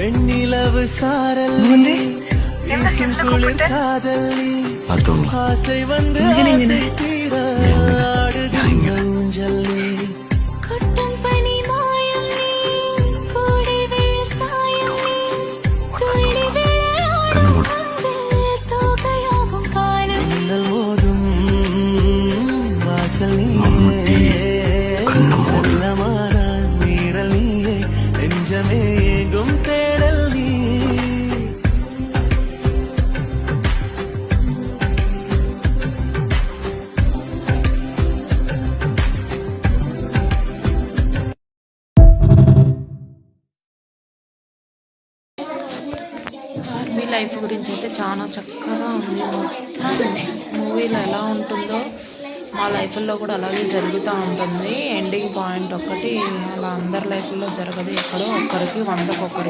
வெண்ணிலவு சாரல் ஆசை வந்து நெஞ்சமேகும் தேடல் நீ ఆర్మీ లైఫ్ గురించి అయితే చాలా చక్కగా ఉంది. మొత్తం మూవీలో ఎలా ఉంటుందో మా లైఫ్లో కూడా అలాగే జరుగుతూ ఉంటుంది. ఎండింగ్ పాయింట్ ఒక్కటి అలా అందరి లైఫ్లో జరగదు, ఎక్కడో ఒక్కరికి 100కి 1